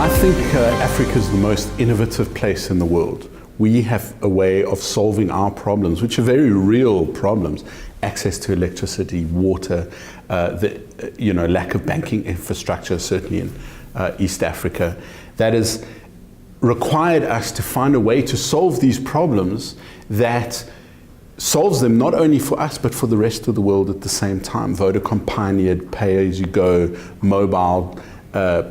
I think Africa is the most innovative place in the world. We have a way of solving our problems, which are very real problems. Access to electricity, water, lack of banking infrastructure, certainly in East Africa. That has required us to find a way to solve these problems that solves them not only for us, but for the rest of the world at the same time. Vodacom pioneered pay-as-you-go mobile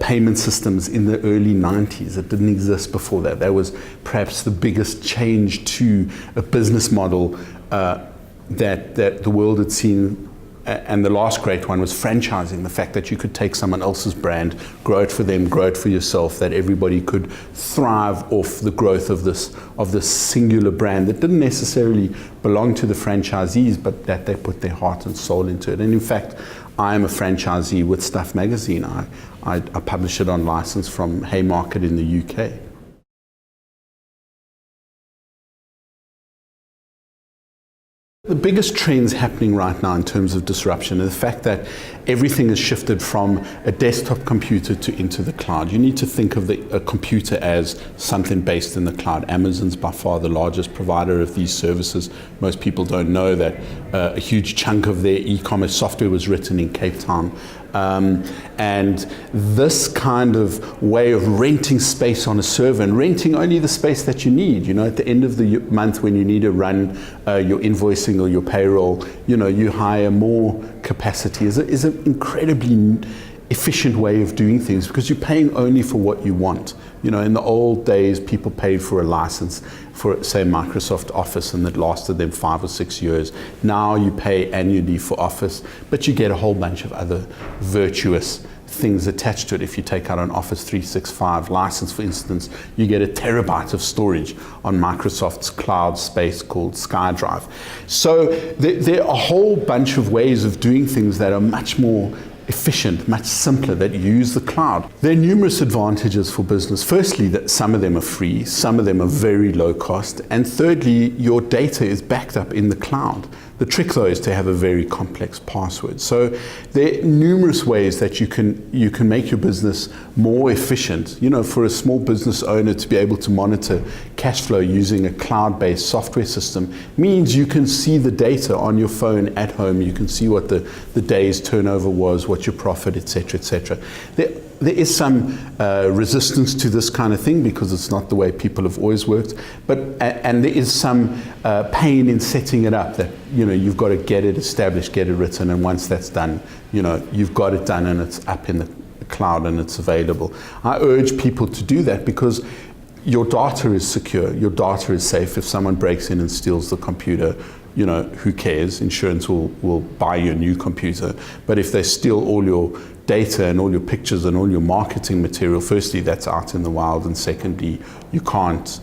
payment systems in the early 90s. It didn't exist before that. That was perhaps the biggest change to a business model that the world had seen. And the last great one was franchising, the fact that you could take someone else's brand, grow it for them, grow it for yourself, that everybody could thrive off the growth of this singular brand that didn't necessarily belong to the franchisees, but that they put their heart and soul into it. And in fact, I am a franchisee with Stuff Magazine. I publish it on license from Haymarket in the UK. The biggest trends happening right now in terms of disruption is the fact that everything has shifted from a desktop computer into the cloud. You need to think of a computer as something based in the cloud. Amazon's by far the largest provider of these services. Most people don't know that a huge chunk of their e-commerce software was written in Cape Town. And this kind of way of renting space on a server and renting only the space that you need, at the end of the month when you need to run your invoicing or your payroll, you hire more capacity is an incredibly efficient way of doing things because you're paying only for what you want. In the old days, people paid for a license for, say, Microsoft Office, and that lasted them 5 or 6 years. Now you pay annually for Office, but you get a whole bunch of other virtuous things attached to it. If you take out an Office 365 license, for instance, you get a terabyte of storage on Microsoft's cloud space called SkyDrive. So there are a whole bunch of ways of doing things that are much more efficient, much simpler, that use the cloud. There are numerous advantages for business. Firstly, that some of them are free, some of them are very low cost, and thirdly, your data is backed up in the cloud. The trick, though, is to have a very complex password. So there are numerous ways that you can make your business more efficient. For a small business owner to be able to monitor cash flow using a cloud-based software system means you can see the data on your phone at home. You can see what the day's turnover was, what your profit, etc., etc. There is some resistance to this kind of thing because it's not the way people have always worked. And there is some pain in setting it up. That you've got to get it established, get it written, and once that's done, you've got it done and it's up in the cloud and it's available. I urge people to do that because your data is secure, your data is safe. If someone breaks in and steals the computer, who cares? Insurance will buy you a new computer. But if they steal all your data and all your pictures and all your marketing material, firstly, that's out in the wild, and secondly, you can't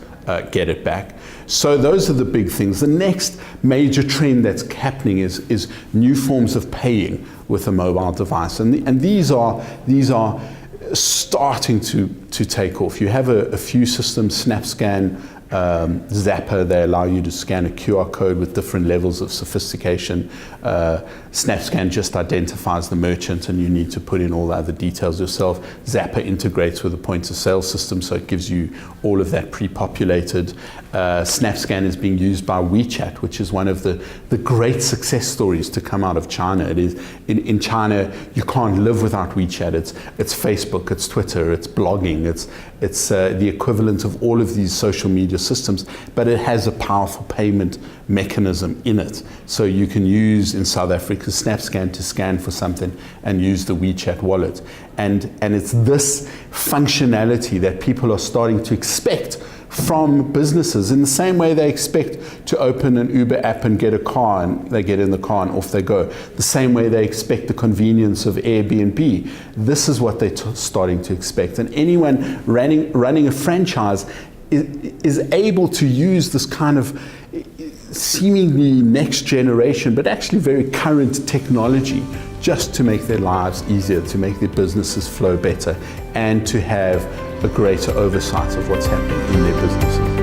get it back. So those are the big things. The next major trend that's happening is new forms of paying with a mobile device, and these are starting to take off. You have a few systems, SnapScan, Zapper. They allow you to scan a QR code with different levels of sophistication. SnapScan just identifies the merchant and you need to put in all the other details yourself. Zapper integrates with a point-of-sale system, so it gives you all of that pre-populated. SnapScan is being used by WeChat, which is one of the great success stories to come out of China. It is in China, you can't live without WeChat. It's Facebook, it's Twitter, it's blogging, it's the equivalent of all of these social media systems, but it has a powerful payment mechanism in it. So you can use in South Africa SnapScan to scan for something and use the WeChat wallet. And it's this functionality that people are starting to expect from businesses, in the same way they expect to open an Uber app and get a car, and they get in the car and off they go. The same way they expect the convenience of Airbnb. This is what they're starting to expect. And anyone running a franchise is able to use this kind of seemingly next generation, but actually very current technology, just to make their lives easier, to make their businesses flow better, and to have a greater oversight of what's happening in their businesses.